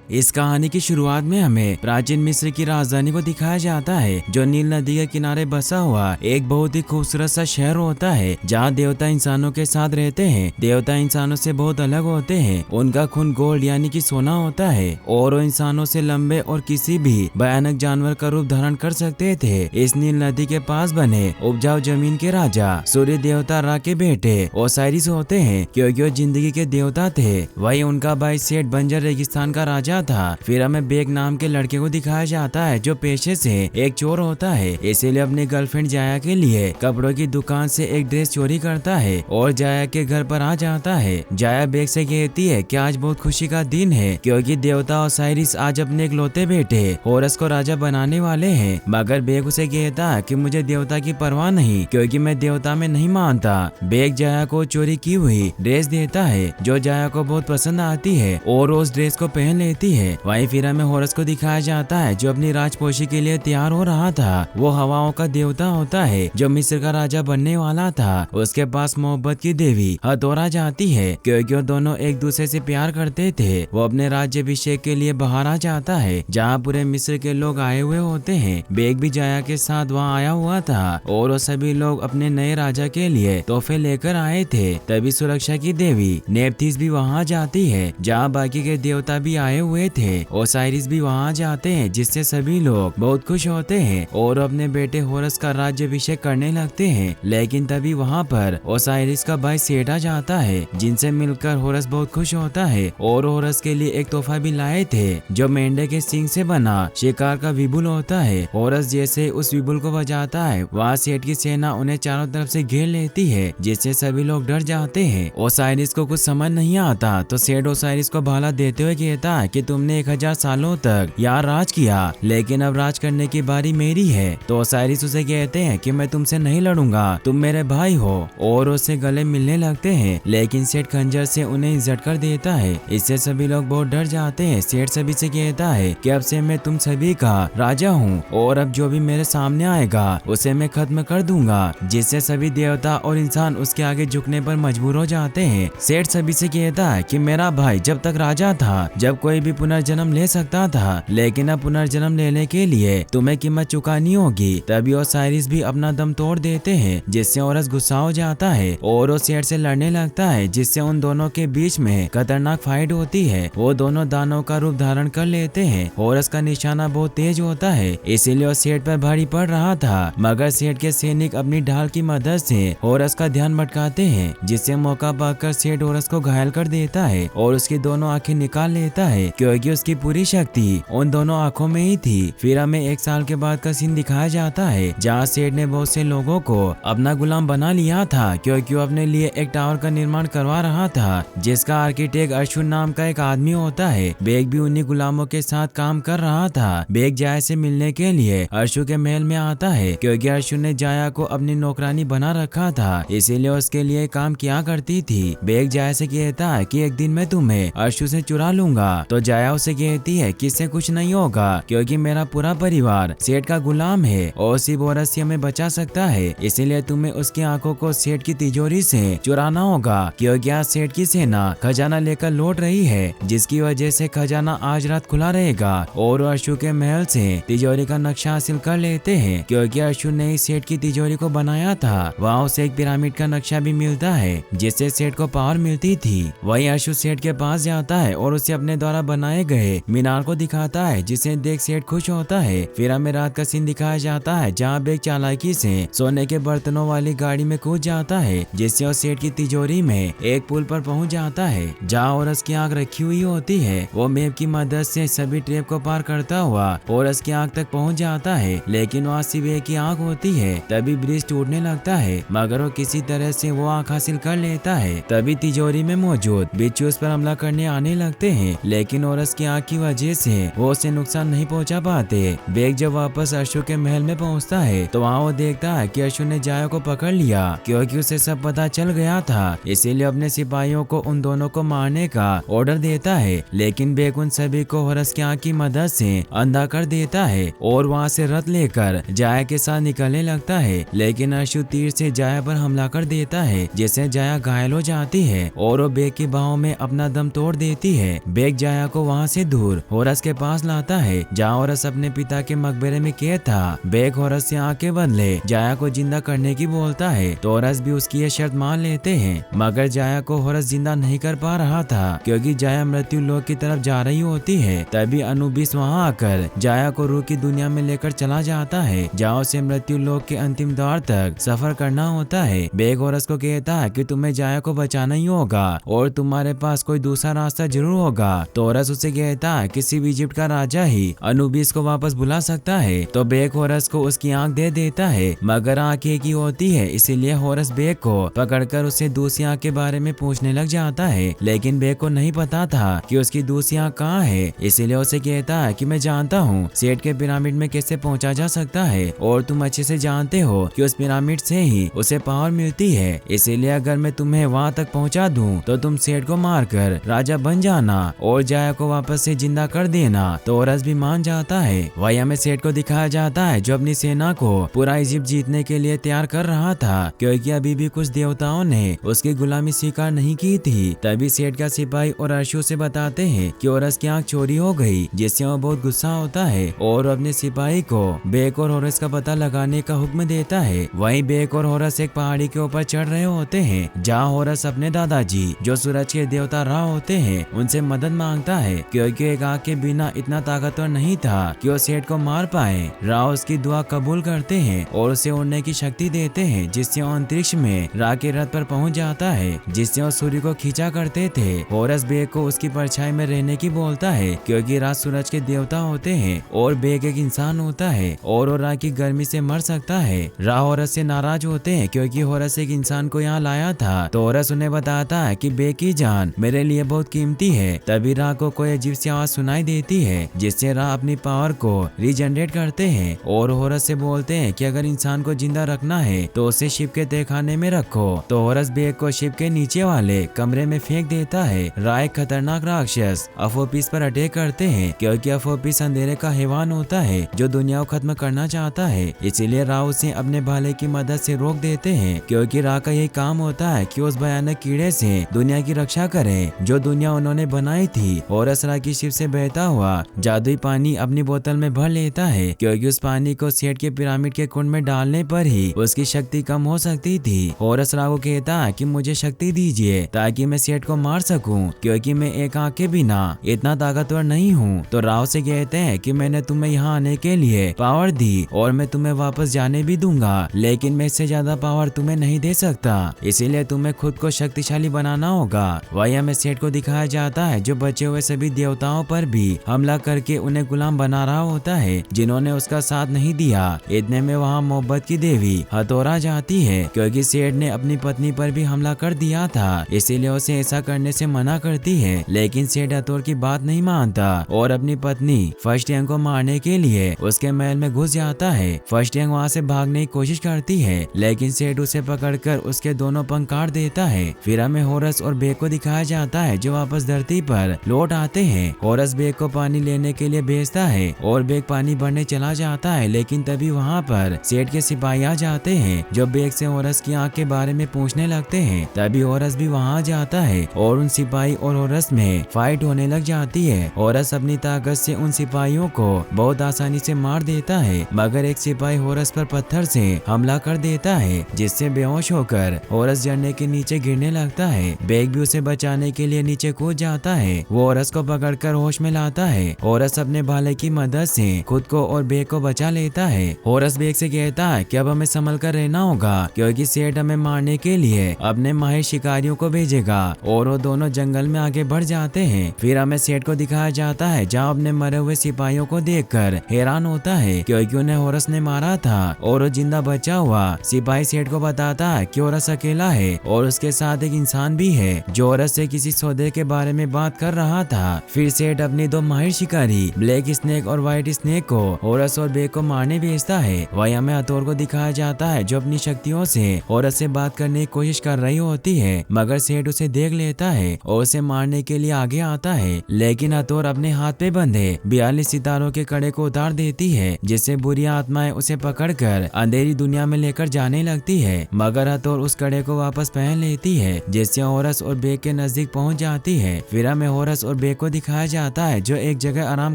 इस कहानी की शुरुआत में हमें प्राचीन मिस्र की राजधानी को दिखाया जाता है, जो नील नदी के किनारे बसा हुआ एक बहुत ही खूबसूरत सा शहर होता है, जहाँ देवता इंसानों के साथ रहते हैं। देवता इंसानों से बहुत अलग होते हैं। उनका खून गोल्ड यानी कि सोना होता है और वो इंसानों से लंबे और किसी भी भयानक जानवर का रूप धारण कर सकते थे। इस नील नदी के पास बने उपजाऊ जमीन के राजा सूर्य देवता रा के बेटे ओसाइरिस होते हैं, क्योंकि वो जिंदगी के देवता थे। वही उनका भाई सेठ बंजर रेगिस्तान का राजा था। फिर हमें बेग नाम के लड़के को दिखाया जाता है, जो पेशे से एक चोर होता है, इसीलिए अपनी गर्लफ्रेंड जाया के लिए कपड़ों की दुकान से एक ड्रेस चोरी करता है और जाया के घर पर आ जाता है। जाया बेग से कहती है कि आज बहुत खुशी का दिन है, क्योंकि देवता ओसाइरिस आज अपने इकलौते बेटे होरस को राजा बनाने वाले हैं। मगर बेग उसे कहता है कि मुझे देवता की परवाह नहीं, क्योंकि मैं देवता में नहीं मानता। बेग जाया को चोरी की हुई ड्रेस देता है, जो जाया को बहुत पसंद आती है और उस ड्रेस को पहन लेती है। वहीं फिर हमें होरस को दिखाया जाता है, जो अपनी राजपोशी के लिए तैयार हो रहा था। वो हवाओं का देवता होता है, जो मिस्र का राजा बनने वाला था। उसके पास मोहब्बत की देवी हथौरा जाती है, क्योंकि वो दोनों एक दूसरे से प्यार करते थे। वो अपने राज्याभिषेक के लिए बाहर आ जाता है, जहाँ पूरे मिस्र के लोग आए हुए होते हैं। बेग भी जाया के साथ वहाँ आया हुआ था और वो सभी लोग अपने नए राजा के लिए तोहफे लेकर आए थे। तभी सुरक्षा की देवी नेप्थीस भी वहाँ जाती है, जहाँ बाकी के देवता भी आए हुए थे। ओसाइरिस भी वहाँ जाते हैं, जिससे सभी लोग बहुत खुश होते हैं और अपने बेटे होरस का राज्याभिषेक करने लगते हैं। लेकिन तभी वहाँ पर ओसाइरिस का भाई सेठ आ जाता है, जिनसे मिलकर होरस बहुत खुश होता है और होरस के लिए एक तोहफा भी लाए थे, जो मेंढे के सींग से बना शिकार का विबुल होता है। होरस जैसे उस विबुल को बजाता है, वहाँ सेठ की सेना उन्हें चारों तरफ से घेर लेती है, जिससे सभी लोग डर जाते हैं। ओसाइरिस को कुछ समझ नहीं आता, तो सेठ ओसाइरिस को भाला देते हुए कहता है कि तुमने 1000 सालों तक यहाँ राज किया, लेकिन अब राज करने की बारी मेरी है। तो ओसाइरिस उसे कहते हैं कि मैं तुमसे नहीं लड़ूंगा, तुम मेरे भाई हो, और उससे गले मिलने लगते हैं। लेकिन सेठ खंजर से उन्हें इज्जत कर देता है, इससे सभी लोग बहुत डर जाते हैं। सेठ सभी से कहता है कि अब से मैं तुम सभी का राजा हूँ और अब जो भी मेरे सामने आएगा उसे मैं खत्म कर दूंगा, जिससे सभी देवता और इंसान उसके आगे झुकने पर मजबूर हो जाते हैं। सेठ सभी से कहता है कि मेरा भाई जब तक राजा था, जब कोई भी पुनर्जन्म ले सकता था, लेकिन अब पुनर्जन्म लेने के लिए तुम्हें कीमत चुकानी होगी। तभी ओसाइरिस भी अपना दम तोड़ देते हैं, जिससे होरस गुस्सा हो जाता है और वो सेठ से लड़ने लगता है, जिससे उन दोनों के बीच में खतरनाक फाइट होती है। वो दोनों दानव का रूप धारण कर लेते हैं। होरस का निशाना बहुत तेज होता है, इसीलिए वो सेठ पर भारी पड़ रहा था, मगर सेठ के सैनिक अपनी ढाल की मदद से होरस का ध्यान भटकाते हैं, जिससे मौका पाकर सेठ होरस को घायल कर देता है और उसकी दोनों आंखें निकाल लेता है, क्योंकि उसकी पूरी शक्ति उन दोनों आंखों में ही थी। फिर हमें 1 साल के बाद का सीन दिखाया जाता है, जहाँ सेठ ने बहुत से लोगों को अपना गुलाम बना लिया था, क्योंकि वो अपने लिए एक टावर का निर्माण करवा रहा था, जिसका आर्किटेक्ट अर्जुन नाम का एक आदमी होता है। बेग भी उन्हीं गुलामों के साथ काम कर रहा था। बेग जाया से मिलने के लिए अर्शु के महल में आता है, क्योंकि अर्जुन ने जाया को अपनी नौकरानी बना रखा था, इसीलिए उसके लिए काम किया करती थी। बेग जाया से कहता है कि एक दिन मैं तुम्हें अर्शु से चुरा लूंगा। तो जाया उसे कहती है कि इससे कुछ नहीं होगा, क्योंकि मेरा पूरा परिवार सेठ का गुलाम है और सिर्फ औरत से हमें बचा सकता है, इसीलिए तुम्हें उसकी आंखों को सेठ की तिजोरी से चुराना होगा, क्योंकि आज सेठ की सेना खजाना लेकर लौट रही है, जिसकी वजह से खजाना आज रात खुला रहेगा। और अर्शु के महल से तिजोरी का नक्शा हासिल कर लेते हैं, क्योंकि अर्शु ने इस सेठ की तिजोरी को बनाया था। वहाँ उसे एक पिरामिड का नक्शा भी मिलता है, जिससे सेठ को पावर मिलती थी। वही अर्शु सेठ के पास जाता है और उसे अपने द्वारा बनाए गए मीनार को दिखाता है, जिसे देख सेठ खुश होता है। फिर हमें रात का सीन दिखाया जाता है, जहाँ बेग चालाकी से सोने के बर्तनों वाली गाड़ी में कूद जाता है, जिससे वो सेठ की तिजोरी में एक पुल पर पहुंच जाता है, जहाँ औरस की आंख रखी हुई होती है। वो मैप की मदद से सभी ट्रैप को पार करता हुआ औरस की आंख तक पहुंच जाता है, लेकिन वहाँ सिर्फ एक ही आंख होती है। तभी ब्रिज टूटने लगता है, मगर वो किसी तरह से वो आंख हासिल कर लेता है। तभी तिजोरी में मौजूद बिच्छू उस पर हमला करने आने लगते हैं, लेकिन औरस की आंख की वजह से वो उसे नुकसान नहीं पहुंचा पाते। बेग जब वापस अर्शु के महल में पहुंचता है, तो वहाँ वो देखता है कि अर्शु ने जाया को पकड़ लिया, क्योंकि उसे सब पता चल गया था, इसीलिए अपने सिपाहियों को उन दोनों को मारने का ऑर्डर देता है। लेकिन बेग उन सभी को होरस की आंख की मदद से अंधा कर देता है और वहाँ से रथ लेकर जाया के साथ निकलने लगता है, लेकिन अर्शु तीर से जाया पर हमला कर देता है, जिससे जाया घायल हो जाती है और वो बेग की बाहों में अपना दम तोड़ देती है। बेग जाया को को वहाँ से दूर होरस के पास लाता है जहाँ होरस अपने पिता के मकबरे में कैद था। बेक होरस से आंखें बदले जाया को जिंदा करने की बोलता है तो होरस भी उसकी ये शर्त मान लेते हैं, मगर जाया को होरस जिंदा नहीं कर पा रहा था क्योंकि जाया मृत्यु लोक की तरफ जा रही होती है। तभी अनुबिस वहाँ आकर जाया को रूह की दुनिया में लेकर चला जाता है जहाँ उसे मृत्यु लोक के अंतिम द्वार तक सफर करना होता है। बेक होरस को कहता है कि तुम्हें जाया को बचाना ही होगा और तुम्हारे पास कोई दूसरा रास्ता जरूर होगा। तो होरस उसे कहता है कि सिर्फ इजिप्ट का राजा ही अनुबिस को वापस बुला सकता है। तो बेक होरस को उसकी आंख दे देता है, मगर आंख एक ही होती है, इसीलिए होरस बेक को पकड़कर उसे दूसरी आंख के बारे में पूछने लग जाता है। लेकिन बेक को नहीं पता था कि उसकी दूसरी आंख कहाँ है, इसीलिए उसे कहता है कि मैं जानता हूँ सेठ के पिरामिड में कैसे पहुँचा जा सकता है और तुम अच्छे से जानते हो कि उस पिरामिड से ही उसे पावर मिलती है, इसीलिए अगर मैं तुम्हें वहाँ तक पहुँचा दूँ तो तुम सेठ को मारकर राजा बन जाना और जाया को वापस से जिंदा कर देना। तो होरस भी मान जाता है। वही हमें सेठ को दिखाया जाता है जो अपनी सेना को पूरा इजिप्ट जीतने के लिए तैयार कर रहा था क्योंकि अभी भी कुछ देवताओं ने उसकी गुलामी स्वीकार नहीं की थी। तभी सेठ का सिपाही और अर्शु से बताते हैं कि होरस की आंख चोरी हो गई, जिससे वो बहुत गुस्सा होता है और अपने सिपाही को बेक और होरस का पता लगाने का हुक्म देता है। वहीं बेक और होरस एक पहाड़ी के ऊपर चढ़ रहे होते हैं जहाँ होरस अपने दादाजी जो सूरज के देवता रा होते हैं उनसे मदद मांगता है क्योंकि एक आंख के बिना इतना ताकतवर नहीं था कि वो सेठ को मार पाए। रा उसकी दुआ कबूल करते हैं और उसे उड़ने की शक्ति देते हैं, जिससे वो अंतरिक्ष में रा के रथ पर पहुंच जाता है, जिससे वो सूर्य को खींचा करते थे। होरस बेक को उसकी परछाई में रहने की बोलता है क्योंकि रा सूरज के देवता होते हैं और बेक एक इंसान होता है और वो रा की गर्मी से मर सकता है। रा होरस से नाराज होते हैं क्योंकि होरस एक इंसान को यहाँ लाया था। तो होरस उन्हें बताता है कि बेक की जान मेरे लिए बहुत कीमती है। तभी रा को कोई अजीब सी आवाज सुनाई देती है जिससे रा अपनी पावर को रीजनरेट करते हैं और होरस से बोलते हैं कि अगर इंसान को जिंदा रखना है तो उसे शिप के तहखाने में रखो। तो होरस बेक को शिप के नीचे वाले कमरे में फेंक देता है। रा एक खतरनाक राक्षस अफोपिस पर अटैक करते हैं क्योंकि अफोपिस अंधेरे का हैवान होता है जो दुनिया को खत्म करना चाहता है, इसीलिए रा उसे अपने भाले की मदद से रोक देते हैं क्योंकि रा का यही काम होता है कि उस भयानक कीड़े से दुनिया की रक्षा करे जो दुनिया उन्होंने बनाई थी। होरस रा की शिप से बहता हुआ जादुई पानी अपनी बोतल में भर लेता है क्योंकि उस पानी को सेठ के पिरामिड के कुंड में डालने पर ही उसकी शक्ति कम हो सकती थी। होरस रा को कहता है कि मुझे शक्ति दीजिए ताकि मैं सेठ को मार सकूं क्योंकि मैं एक आंख के बिना इतना ताकतवर नहीं हूँ। तो राव से कहते हैं कि मैंने तुम्हें यहाँ आने के लिए पावर दी और मैं तुम्हें वापस जाने भी दूंगा, लेकिन मैं इससे ज्यादा पावर तुम्हें नहीं दे सकता, इसीलिए तुम्हें खुद को शक्तिशाली बनाना होगा। वही हमें सेठ को दिखाया जाता है जो बचे हुए सभी देवताओं पर भी हमला करके उन्हें गुलाम बना रहा होता है जिन्होंने उसका साथ नहीं दिया। इतने में वहाँ मोहब्बत की देवी हथौरा जाती है क्योंकि सेठ ने अपनी पत्नी पर भी हमला कर दिया था, इसीलिए उसे ऐसा करने से मना करती है। लेकिन सेठ हथौर की बात नहीं मानता और अपनी पत्नी फर्स्ट यंग को मारने के लिए उसके महल में घुस जाता है। फर्स्ट यंग वहाँ से भागने की कोशिश करती है लेकिन सेठ उसे पकड़कर उसके दोनों पंख काट देता है। फिर हमें होरस और बेक को दिखाया जाता है जो वापस धरती पर लौट आते हैं। होरस बेक को पानी लेने के लिए भेजता है और बेक पानी भरने चला जाता है, लेकिन तभी वहाँ पर सेठ के सिपाही आ जाते हैं जो बेक से होरस की आंख के बारे में पूछने लगते हैं। तभी होरस भी वहाँ जाता है और उन सिपाही और होरस में फाइट होने लग जाती है। होरस अपनी ताकत से उन सिपाहियों को बहुत आसानी से मार देता है, मगर एक सिपाही होरस पर पत्थर से हमला कर देता है जिससे बेहोश होकर होरस झरने के नीचे गिरने लगता है। बेक भी उसे बचाने के लिए नीचे कूद जाता है। वो होरस को पकड़कर होश में लाता है। होरस अपने भाले की मदद से खुद को और बेक को बचा लेता है। होरस बेक से कहता है कि अब हमें संभल कर रहना होगा क्योंकि सेठ हमें मारने के लिए अपने माहिर शिकारियों को भेजेगा और वो दोनों जंगल में आगे बढ़ जाते हैं। फिर हमें सेठ को दिखाया जाता है जहाँ अपने मरे हुए सिपाहियों को देखकर हैरान होता है क्योंकि उन्हें होरस ने मारा था और वो जिंदा बचा हुआ सिपाही सेठ को बताता है कि होरस अकेला है और उसके साथ एक इंसान भी है जो होरस से किसी सौदे के बारे में बात कर रहा था। फिर सेठ अपनी दो माहिर शिकारी ब्लैक स्नेक और व्हाइट स्नेक को होरस और बेक को मारने भेजता है। वही हमें हथौर को दिखाया जाता है जो अपनी शक्तियों से होरस से बात करने की कोशिश कर रही होती है, मगर सेठ उसे देख लेता है और उसे मारने के लिए आगे आता है, लेकिन हथौर अपने हाथ पे बंधे 42 सितारों के कड़े को उतार देती है जिससे बुरी आत्माएं उसे पकड़कर अंधेरी दुनिया में लेकर जाने लगती है, मगर हथौर उस कड़े को वापस पहन लेती है जिससे होरस और बेक के नजदीक पहुंच जाती है। फिर हमें होरस और बेक बेग को दिखाया जाता है जो एक जगह आराम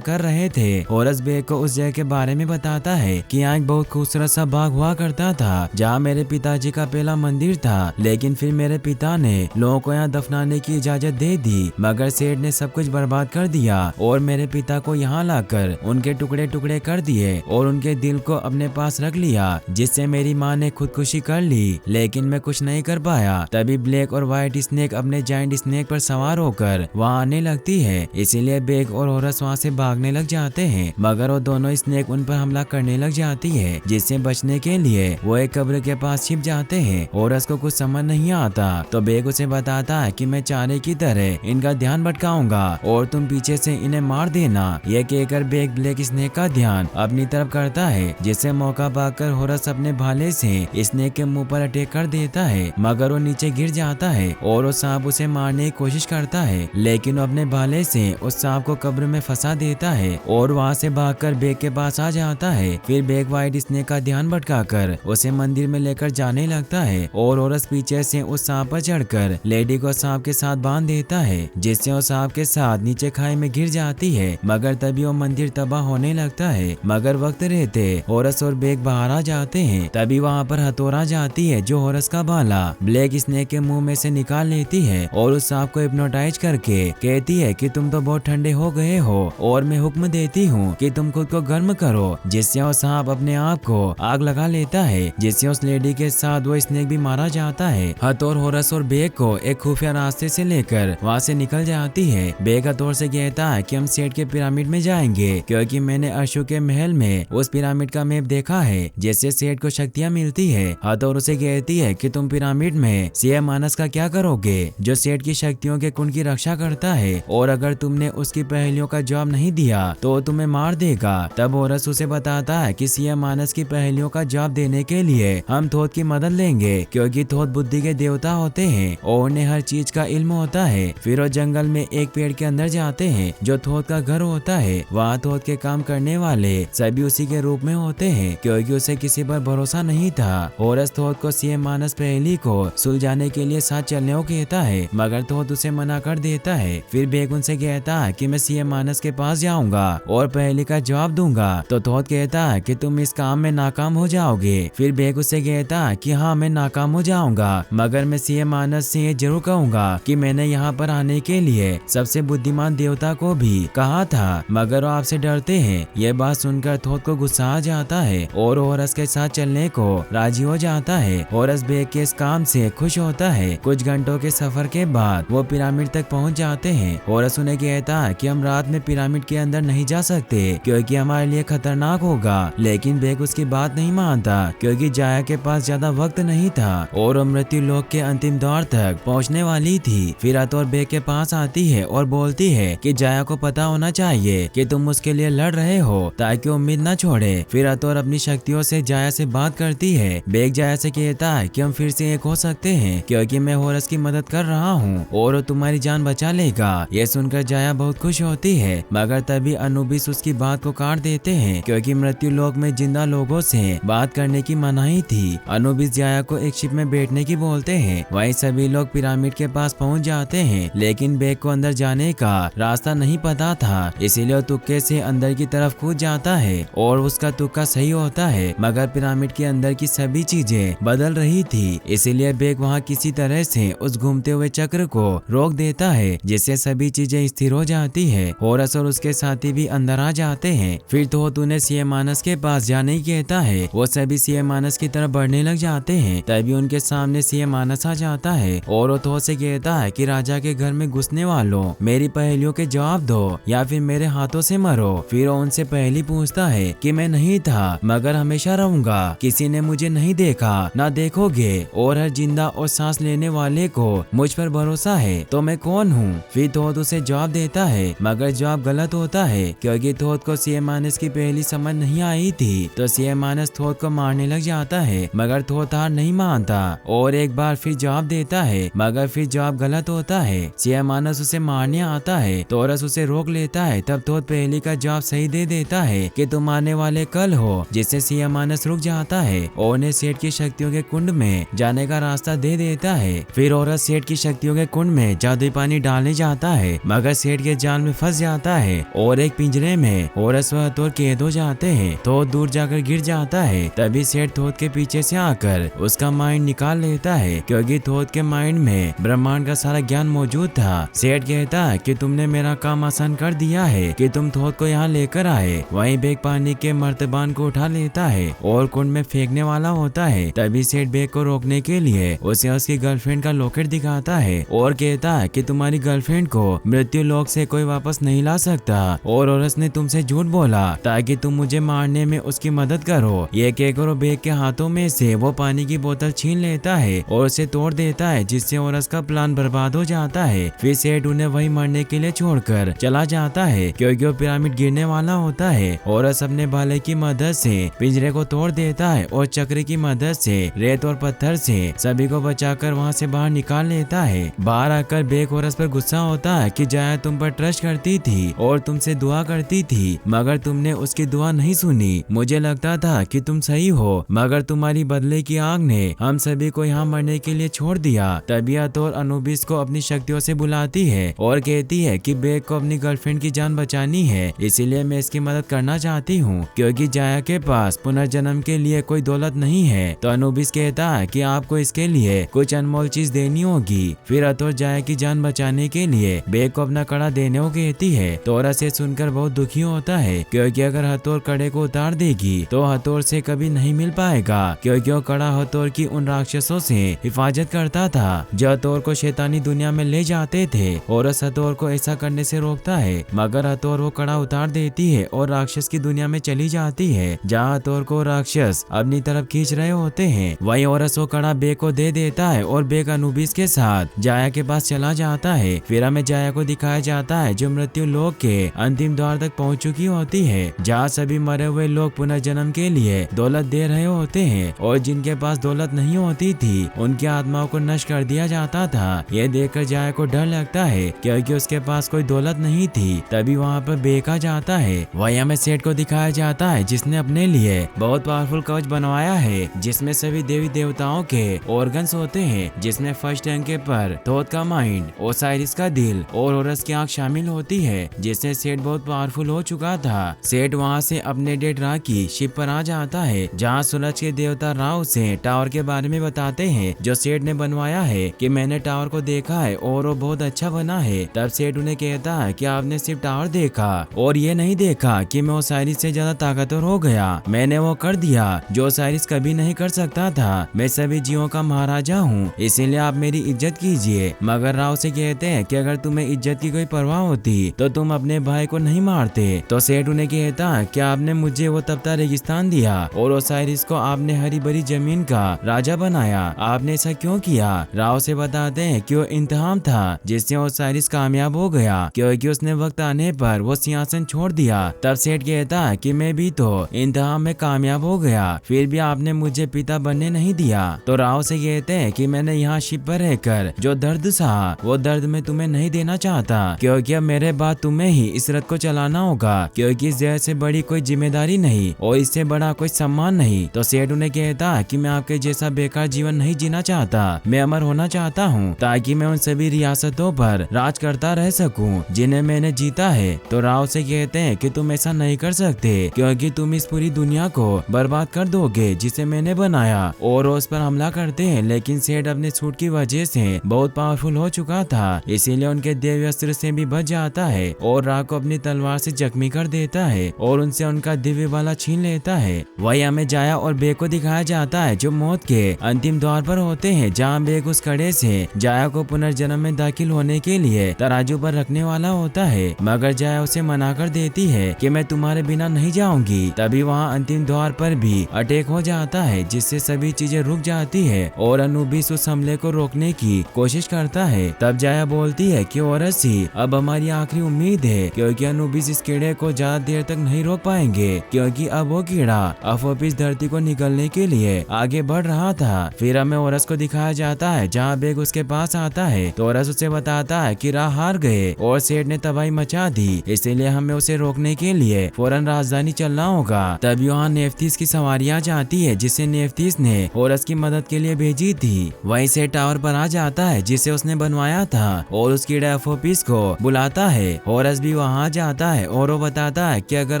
कर रहे थे। होरस बेग को उस जगह के बारे में बताता है कि यहाँ एक बहुत खूबसूरत सा बाग हुआ करता था जहाँ मेरे पिताजी का पहला मंदिर था, लेकिन फिर मेरे पिता ने लोगों को यहाँ दफनाने की इजाजत दे दी, मगर सेठ ने सब कुछ बर्बाद कर दिया और मेरे पिता को यहाँ लाकर उनके टुकड़े टुकड़े कर दिए और उनके दिल को अपने पास रख लिया, जिससे मेरी माँ ने खुदकुशी कर ली, लेकिन मैं कुछ नहीं कर पाया। तभी ब्लैक और व्हाइट स्नेक अपने जायंट स्नेक पर सवार होकर वहाँ आने लगती है, इसीलिए बेग और होरस वहाँ से भागने लग जाते हैं, मगर वो दोनों स्नेक उन पर हमला करने लग जाती है, जिससे बचने के लिए वो एक कब्र के पास छिप जाते हैं। होरस को कुछ समझ नहीं आता तो बेग उसे बताता है कि मैं चारे की तरह इनका ध्यान भटकाऊंगा और तुम पीछे से इन्हें मार देना। यह कहकर बेग ब्लैक स्नेक का ध्यान अपनी तरफ करता है, जिससे मौका पाकर होरस अपने भाले से स्नेक के मुंह पर अटैक कर देता है, मगर वो नीचे गिर जाता है और वो सांप उसे मारने की कोशिश करता है, लेकिन वो अपने भाले से उस सांप को कब्र में फंसा देता है और वहाँ से भागकर बेग के पास आ जाता है। फिर बेग व्हाइट स्नेक का ध्यान भटकाकर उसे मंदिर में लेकर जाने लगता है और होरस पीछे से उस सांप पर चढ़कर लेडी को सांप के साथ बांध देता है, जिससे वो सांप के साथ नीचे खाई में गिर जाती है, मगर तभी वो मंदिर तबाह होने लगता है। मगर वक्त रहते होरस और बेग बाहर आ जाते हैं, तभी वहाँ पर हथौड़ा जाती है जो होरस का भाला ब्लैक स्नेक के मुंह में से निकाल लेती है और उस सांप को हिप्नोटाइज करके कहती है कि तुम तो बहुत ठंडे हो गए हो और मैं हुक्म देती हूँ कि तुम खुद को गर्म करो, जिससे वो सांप अपने आप को आग लगा लेता है, जिससे उस लेडी के साथ वो स्नेक भी मारा जाता है। हथौड़ होरस और बेग को एक खुफिया रास्ते से लेकर वहाँ से निकल जाती है। बेग हथौड़ से कहता है कि हम सेठ के पिरामिड में जाएंगे क्योंकि मैंने अशोक के महल में उस पिरामिड का मैप देखा है जिससे सेठ को शक्तियाँ मिलती है। हथौड़ उसे कहती है कि तुम पिरामिड में सिंह मानस का क्या करोगे जो सेठ की शक्तियों के कुंड की रक्षा करता है, और अगर तुमने उसकी पहेलियों का जवाब नहीं दिया तो तुम्हें मार देगा। तब होरस उसे बताता है कि सिंह मानस की पहेलियों का जवाब देने के लिए हम थोथ की मदद लेंगे क्योंकि थोथ बुद्धि के देवता होते हैं और उन्हें हर चीज का इल्म होता है। फिर वो जंगल में एक पेड़ के अंदर जाते हैं जो थोथ का घर होता है। वहाँ थोथ के काम करने वाले सभी उसी के रूप में होते हैं क्योंकि उसे किसी पर भरोसा नहीं था। होरस थोथ को सिंह मानस पहेली को सुलझाने के लिए साथ चलने को कहता है, मगर थोथ उसे मना कर देता है। फिर बेग उनसे कहता है कि मैं सिंह मानस के पास जाऊंगा और पहेली का जवाब दूंगा, तो थोथ कहता है कि तुम इस काम में नाकाम हो जाओगे। फिर बेग उससे कहता है कि हाँ मैं नाकाम हो जाऊंगा, मगर मैं सिंह मानस से ये जरूर कहूंगा कि मैंने यहाँ पर आने के लिए सबसे बुद्धिमान देवता को भी कहा था, मगर वो आपसे डरते हैं। यह बात सुनकर थोथ को गुस्सा आ जाता है और होरस के साथ चलने को राजी हो जाता है। होरस बेग के इस काम से खुश होता है। कुछ घंटों के सफर के बाद वो पिरामिड तक पहुंच जाते हैं। होरस उन्हें कहता है कि हम रात में पिरामिड के अंदर नहीं जा सकते क्योंकि हमारे लिए खतरनाक होगा, लेकिन बेग उसकी बात नहीं मानता क्योंकि जाया के पास ज्यादा वक्त नहीं था और वो मृत्यु लोक के अंतिम दौर तक पहुंचने वाली थी। फिर हथौड़ बेग के पास आती है और बोलती है कि जाया को पता होना चाहिए कि तुम उसके लिए लड़ रहे हो ताकि उम्मीद न छोड़े। फिर हथौड़ अपनी शक्तियों से जाया से बात करती है। बेग जाया से कहता है कि हम फिर से एक हो सकते हैं क्योंकि मैं होरस की मदद कर रहा हूँ और वो तुम्हारी जान बचा लेगा। ये सुनकर जाया बहुत खुश होती है, मगर तभी अनुबिस उसकी बात को काट देते हैं क्योंकि मृत्यु लोक में जिंदा लोगों से बात करने की मनाही थी। अनुबिस जाया को एक शिप में बैठने की बोलते हैं। वहीं सभी लोग पिरामिड के पास पहुंच जाते हैं, लेकिन बेग को अंदर जाने का रास्ता नहीं पता था, इसीलिए वो तुक्के से अंदर की तरफ कूद जाता है और उसका तुक्का सही होता है, मगर पिरामिड के अंदर की सभी चीजें बदल रही थी। इसीलिए बेग वहाँ किसी तरह से उस घूमते हुए चक्र को रोक देता है, जिससे सभी चीजें स्थिर हो जाती है। होरस और उसके साथी भी अंदर आ जाते हैं। फिर थोथ उन्हें सिंह मानस के पास जाने की कहता है। वो सभी सिंह मानस की तरफ बढ़ने लग जाते हैं। तभी उनके सामने सिंह मानस आ जाता है और वो थोथ से कहता है कि राजा के घर में घुसने वालों मेरी पहेलियों के जवाब दो या फिर मेरे हाथों से मरो। फिर वो उनसे पहली पूछता है कि मैं नहीं था मगर हमेशा रहूंगा, किसी ने मुझे नहीं देखा ना देखोगे और हर जिंदा और सांस लेने वाले को मुझ पर भरोसा है, तो मैं कौन हूँ। फिर थोथ उसे जवाब देता है, मगर जवाब गलत होता है क्योंकि थोथ को सिंह मानस की पहली समझ नहीं आई थी। तो सिंह मानस थोथ को मारने लग जाता है, मगर थोथ हार नहीं मानता और एक बार फिर जवाब देता है, मगर फिर जवाब गलत होता है। सिंह मानस उसे मारने आता है तो होरस उसे रोक लेता है। तब थोथ पहली का जवाब सही दे देता है कि तुम आने वाले कल हो, जिससे सिंह मानस रुक जाता है और उन्हें सेठ की शक्तियों के कुंड में जाने का रास्ता दे देता है। फिर होरस सेठ की शक्तियों के कुंड में जादुई पानी डालने जाता है मगर सेठ के जाल में फंस जाता है और एक पिंजरे में ओरस व हथौर कैद हो जाते हैं। तो दूर जाकर गिर जाता है। तभी सेठ थोत के पीछे से आकर उसका माइंड निकाल लेता है, क्योंकि थोत के माइंड में ब्रह्मांड का सारा ज्ञान मौजूद था। सेठ कहता है कि तुमने मेरा काम आसान कर दिया है कि तुम थोत को यहाँ लेकर आए। वहीं बेग पानी के मर्तबान को उठा लेता है और कुंड में फेंकने वाला होता है। तभी सेठ बेग को रोकने के लिए उसे उसकी गर्लफ्रेंड का लॉकेट दिखाता है और कहता है कि तुम्हारी गर्लफ्रेंड को मृत्यु लोक से कोई वापस नहीं ला सकता और औरस ने तुमसे झूठ बोला ताकि तुम मुझे मारने में उसकी मदद करो। ये कहकर वो बेग के हाथों में से वो पानी की बोतल छीन लेता है और उसे तोड़ देता है, जिससे औरस का प्लान बर्बाद हो जाता है। फिर सेठ उन्हें वही मरने के लिए छोड़कर चला जाता है, क्योंकि वो पिरामिड गिरने वाला होता है। औरस अपने भाले की मदद से पिंजरे को तोड़ देता है और चक्र की मदद से रेत और पत्थर से सभी को बचाकर वहाँ से बाहर निकाल लेता है। बाहर आकर बेग औरस पर गुस्सा होता है कि जाया तुम पर ट्रस्ट करती थी और तुमसे दुआ करती थी, मगर तुमने उसकी दुआ नहीं सुनी। मुझे लगता था कि तुम सही हो, मगर तुम्हारी बदले की आग ने हम सभी को यहाँ मरने के लिए छोड़ दिया। तभी हथौर अनुबिस को अपनी शक्तियों से बुलाती है और कहती है कि बेग को अपनी गर्लफ्रेंड की जान बचानी है, इसीलिए मैं इसकी मदद करना चाहती हूँ, क्योंकि जाया के पास पुनर्जन्म के लिए कोई दौलत नहीं है। तो अनुबिस कहता है कि आपको इसके लिए कुछ अनमोल चीज देनी होगी। फिर हथौर जाया की जान बचाने के लिए बेग को अपना कड़ा देने को कहती है। तो औरत से सुनकर बहुत दुखी होता है, क्योंकि अगर हथौर कड़े को उतार देगी तो हथौर से कभी नहीं मिल पाएगा, क्योंकि वो कड़ा हथौर की उन राक्षसों से हिफाजत करता था जो हथौर को शैतानी दुनिया में ले जाते थे। औरत हथौर को ऐसा करने से रोकता है, मगर हथौर वो कड़ा उतार देती है और राक्षस की दुनिया में चली जाती है, जहाँ हथौर को राक्षस अपनी तरफ खींच रहे होते हैं। वही औरत वो कड़ा बेग को दे देता है और बेग अनुबिस के साथ जाया के पास चला जाता है। फिर हमें जाया को दिखाया जाता है जो मृत्यु लोक के अंतिम द्वार तक पहुंच चुकी होती है, जहाँ सभी मरे हुए लोग पुनर्जन्म के लिए दौलत दे रहे होते हैं और जिनके पास दौलत नहीं होती थी उनकी आत्माओं को नष्ट कर दिया जाता था। ये देखकर जाया को डर लगता है, क्योंकि उसके पास कोई दौलत नहीं थी। तभी वहाँ पर बेग आ जाता है। वही हमें सेठ को दिखाया जाता है जिसने अपने लिए बहुत पावरफुल कवच बनवाया है, जिसमें सभी देवी देवताओं के ऑर्गन्स होते हैं, जिसमें फर्स्ट रैंक के पर थोत का माइंड, ओसाइरिस का दिल और होरस की आंख शामिल होती है, जिससे सेठ बहुत पावरफुल हो चुका था। सेठ वहाँ से अपने डेड रा की शिप पर आ जाता है, जहाँ सूरज के देवता राव से टावर के बारे में बताते हैं जो सेठ ने बनवाया है कि मैंने टावर को देखा है और वो बहुत अच्छा बना है। तब सेठ उन्हें कहता है कि आपने सिर्फ टावर देखा और ये नहीं देखा कि मैं ओसाइरिस से ज्यादा ताकतवर हो गया। मैंने वो कर दिया जो ओसाइरिस कभी नहीं कर सकता था। मैं सभी जीवों का महाराजा हूँ, इसीलिए आप मेरी इज्जत कीजिए। मगर राव से कहते हैं कि अगर तुम्हें इज्जत की कोई परवाह होती तो तुम अपने भाई को नहीं मारते। तो सेठ उन्हें कहता है कि आपने मुझे वो तपता रेगिस्तान दिया और ओसाइरिस को आपने हरी भरी जमीन का राजा बनाया, आपने ऐसा क्यों किया? राव से बताते हैं कि वो इंतहाम था जिससे ओसाइरिस कामयाब हो गया, क्योंकि उसने वक्त आने पर वो सिंहासन छोड़ दिया। तब सेठ कहता है कि मैं भी तो इंतहाम में कामयाब हो गया, फिर भी आपने मुझे पिता बनने नहीं दिया। तो राव से कहते हैं कि मैंने यहाँ शिप पर रहकर जो दर्द सहा वो दर्द मैं तुम्हें नहीं देना चाहता, क्योंकि अब मेरे बाद तुम्हें ही इस रथ को चलाना होगा, क्योंकि इस जगह से बड़ी कोई जिम्मेदारी नहीं और इससे बड़ा कोई सम्मान नहीं। तो सेठ उन्हें कहता है कि मैं आपके जैसा बेकार जीवन नहीं जीना चाहता, मैं अमर होना चाहता हूँ ताकि मैं उन सभी रियासतों पर राज करता रह सकूं जिन्हें मैंने जीता है। तो राव से कहते हैं कि तुम ऐसा नहीं कर सकते, क्योंकि तुम इस पूरी दुनिया को बर्बाद कर दोगे जिसे मैंने बनाया, और उस पर हमला करते हैं। लेकिन सेठ अपने सूट की वजह से बहुत पावरफुल हो चुका था, इसीलिए उनके दिव्य अस्त्र से भी बच जाता है और राव को अपनी तलवार से जख्मी कर देता है और उनसे उनका दिव्य वाला छीन लेता है। वही हमें जाया और बेग को दिखाया जाता है जो मौत के अंतिम द्वार पर होते हैं, जहाँ बेग उस कड़े से जाया को पुनर्जन्म में दाखिल होने के लिए तराजू पर रखने वाला होता है, मगर जाया उसे मना कर देती है कि मैं तुम्हारे बिना नहीं जाऊंगी। तभी वहाँ अंतिम द्वार पर भी अटैक हो जाता है, जिससे सभी चीजें रुक जाती है और अनुबिस उस हमले को रोकने की कोशिश करता है। तब जाया बोलती है कि औरत ही अब हमारी आखिरी उम्मीद है, क्योंकि अनुबिस इस कीड़े को ज्यादा देर तक नहीं रोक पाएंगे, क्योंकि अब वो कीड़ा अफोपिस धरती को निकलने के लिए आगे बढ़ रहा था। फिर हमें औरस को दिखाया जाता है जहाँ बेग उसके पास आता है, तो औरस उसे बताता है कि राह हार गए और सेठ ने तबाही मचा दी, इसीलिए हमें उसे रोकने के लिए फौरन राजधानी चलना होगा। तब यहाँ नेफ्थिस की सवारियाँ जाती है, जिसे नेफ्थिस ने औरस की मदद के लिए भेजी थी। वहीं से टावर पर आ जाता है जिसे उसने बनवाया था और उस कीड़े अपोफिस को बुलाता है। होरस भी वहाँ जाता है और वो बताता है कि अगर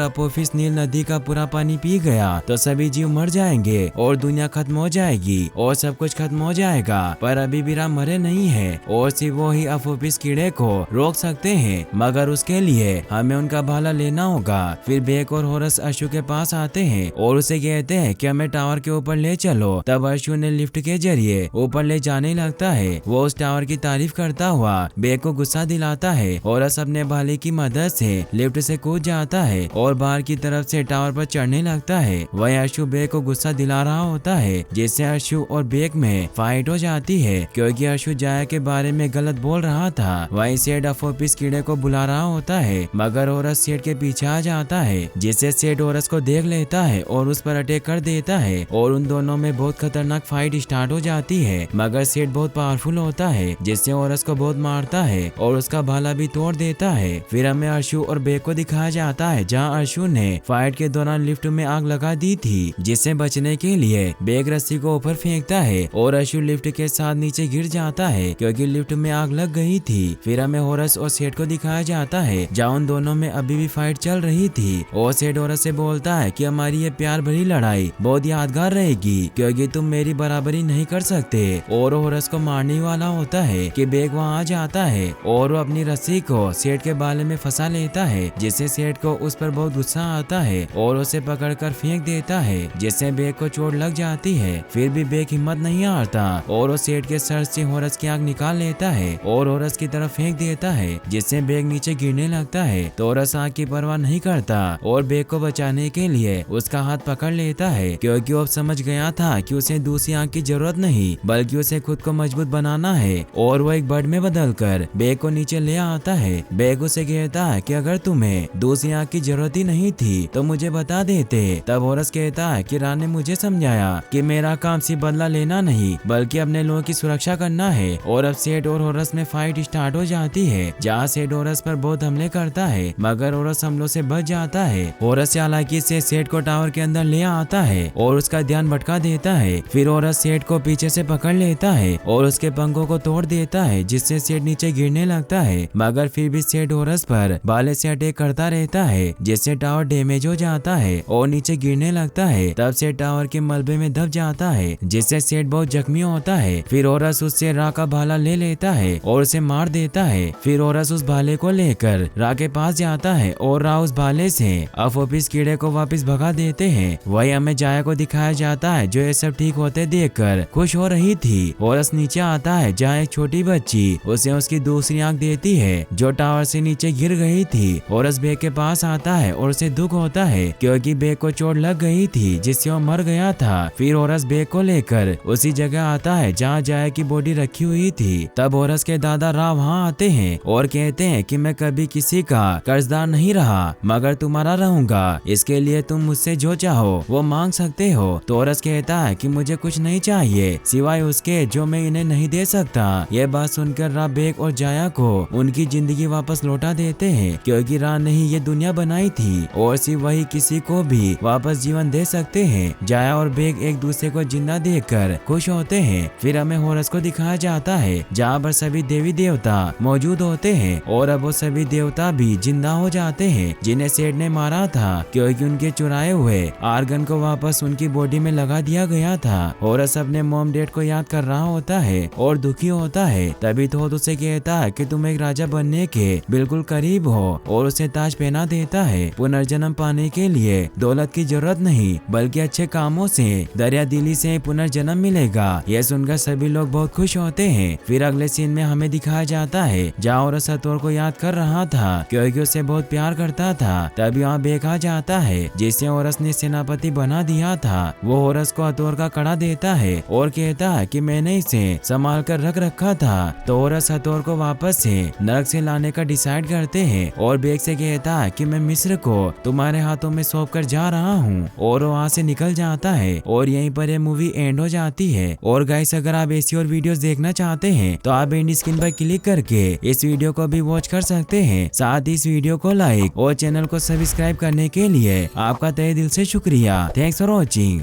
अपोफिस नील नदी का पूरा पानी पी गया तो सभी जीव मर जाएंगे और दुनिया खत्म हो जाएगी और सब कुछ खत्म हो जाएगा। पर अभी भी राम मरे नहीं है और सिर्फ वो ही अपोफिस कीड़े को रोक सकते हैं, मगर उसके लिए हमें उनका भाला लेना होगा। फिर बेक और होरस अशु के पास आते हैं और उसे कहते हैं कि हमें टावर के ऊपर ले चलो। तब अशु ने लिफ्ट के जरिए ऊपर ले जाने लगता है। वो उस टावर की तारीफ करता हुआ बेक को गुस्सा दिलाता है। होरस अपने भाले की मदद से लिफ्ट से कूद जाता है और बाहर की तरफ से टावर पर चढ़ने लगता है। वही अशु बेक को गुस्सा दिला रहा होता है, जिससे अशु और बेक में फाइट हो जाती है क्योंकि अशु जाया के बारे में गलत बोल रहा था। वही सेठ अपोफिस कीड़े को बुला रहा होता है, मगर होरस सेठ के पीछे आ जाता है, जिससे सेठ होरस को देख लेता है और उस पर अटैक कर देता है और उन दोनों में बहुत खतरनाक फाइट स्टार्ट हो जाती है। मगर सेठ बहुत पावरफुल होता है, जिससे होरस को बहुत मारता है और उसका भाला भी तोड़ देता है। फिर हमें अशु और बेक को दिखाया जाता है, जहाँ अशु ने फाइट के दौरान लिफ्ट में आग लगा दी थी, जिससे बचने के लिए बेक रस्सी को ऊपर फेंकता है और अशु लिफ्ट के साथ नीचे गिर जाता है क्योंकि लिफ्ट में आग लग गई थी। फिर हमें होरस और सेठ को दिखाया जाता है, जहाँ उन दोनों में अभी भी फाइट चल रही थी और सेठ होरस से बोलता है कि हमारी ये प्यार भरी लड़ाई बहुत यादगार रहेगी क्योंकि तुम मेरी बराबरी नहीं कर सकते। और होरस को मारने वाला होता है कि बेक वहाँ आ जाता है और वो अपनी रस्सी को सेठ के बाले में फंसा लेता है, जिससे सेठ को उस पर बहुत गुस्सा आता है और उसे पकड़कर फेंक देता है, जिससे बेक को चोट लग जाती है। फिर भी बेक हिम्मत नहीं हारता और वो सेठ के सर से होरस की आग निकाल लेता है और होरस की तरफ फेंक देता है, जिससे बेक नीचे गिरने लगता है। तो होरस आग की परवाह नहीं करता और बेक को बचाने के लिए उसका हाथ पकड़ लेता है क्योंकि वो समझ गया था कि उसे दूसरी आंख की जरूरत नहीं बल्कि उसे खुद को मजबूत बनाना है। और वो एक बर्ड में बदलकर बेक को नीचे ले आता है। बेक उसे कहता है कि अगर तुम्हें दूसरी आंख की जरूरत ही नहीं थी तो मुझे बता देते। तब होरस कहता है कि रान ने मुझे समझाया कि मेरा काम सिर्फ बदला लेना नहीं बल्कि अपने लोगों की सुरक्षा करना है। और अब सेठ और होरस में फाइट स्टार्ट हो जाती है, जहाँ सेठ होरस पर बहुत हमले करता है, मगर होरस हमलों से बच जाता है। होरस चालाकी से सेठ को टावर के अंदर ले आता है और उसका ध्यान भटका देता है। फिर होरस सेठ को पीछे से पकड़ लेता है और उसके पंखों को तोड़ देता है, जिससे सेठ नीचे गिरने लगता है। मगर फिर भी सेठ होरस पर भाले से अटैक करता रहता है, जिससे टावर डैमेज हो जाता है और नीचे गिरने लगता है। तब सेठ टावर के मलबे में दब जाता है, जिससे सेठ बहुत जख्मी होता है। फिर होरस उससे रा का भाला ले लेता है और उसे मार देता है। फिर होरस उस भाले को लेकर रा के पास जाता है और रा उस भाले से अपोफिस कीड़े को वापस भगा देते हैं। वही हमें जाया को दिखाया जाता है, जो ये सब ठीक होते देखकर खुश हो रही थी। होरस नीचे आता है, जहाँ एक छोटी बच्ची उसे उसकी दूसरी आंख देती है, जो टावर से नीचे गिर गई थी। होरस बेक के पास आता है और उसे दुख होता है क्योंकि बेक को चोट लग गई थी, जिससे वो मर गया था। फिर होरस बेक को लेकर उसी जगह आता है जहाँ जाया की बॉडी रखी हुई थी। तब होरस के दादा रा वहाँ आते हैं और कहते हैं कि मैं कभी किसी का कर्जदार नहीं रहा, मगर तुम्हारा रहूंगा। इसके लिए तुम मुझसे जो चाहो वो मांग सकते हो। तो होरस कहता है कि मुझे कुछ नहीं चाहिए सिवाय उसके जो मैं इन्हें नहीं दे सकता। ये बात सुनकर रा बेक और जाया को उनकी जिंदगी वापस लौटा देते हैं क्योंकि रा ने ही ये दुनिया बनाई थी और सिर्फ वही किसी को भी वापस जीवन दे सकते हैं। जाया और बेक एक दूसरे को जिंदा देखकर खुश होते हैं। फिर हमें होरस को दिखाया जाता है, जहाँ पर सभी देवी देवता मौजूद होते हैं और अब वो सभी देवता भी जिंदा हो जाते हैं जिन्हें सेठ ने मारा था क्योंकि उनके चुराए हुए आर्गन को वापस उनकी बॉडी में लगा दिया गया था। होरस अपने मॉम डैड को याद कर रहा होता है और दुखी होता है। तभी थोथ उसे कहता है कि तुम एक राजा बनने के बिल्कुल करीब हो और उसे ताज पहना देता है। पुनर्जन्म पाने के लिए दौलत की जरूरत नहीं बल्कि अच्छे कामों से, दरिया दिली से पुनर्जन्म मिलेगा। यह सुनकर सभी लोग बहुत खुश होते हैं। फिर अगले सीन में हमें दिखाया जाता है जहाँ होरस हथौर को याद कर रहा था क्योंकि उसे बहुत प्यार करता था। तभी वहाँ बेक आ जाता है, जिसे होरस ने सेनापति बना दिया था। वो होरस को हथौर का कड़ा देता है और कहता है कि मैंने इसे संभाल कर रख रखा था। तो होरस हथौर को वापस से नरक से लाने का डिसाइड करते हैं और बेक से कहता है कि मैं मिस्र को तुम्हारे हाथों में सौंप कर जा रहा हूँ और वहाँ से निकल जाता है। और यहीं पर ये मूवी एंड हो जाती है। और गाइस, अगर आप ऐसी और वीडियोस देखना चाहते हैं तो आप एंड स्क्रीन पर क्लिक करके इस वीडियो को भी वॉच कर सकते हैं। साथ ही इस वीडियो को लाइक और चैनल को सब्सक्राइब करने के लिए आपका तहे दिल से शुक्रिया। Thanks for watching.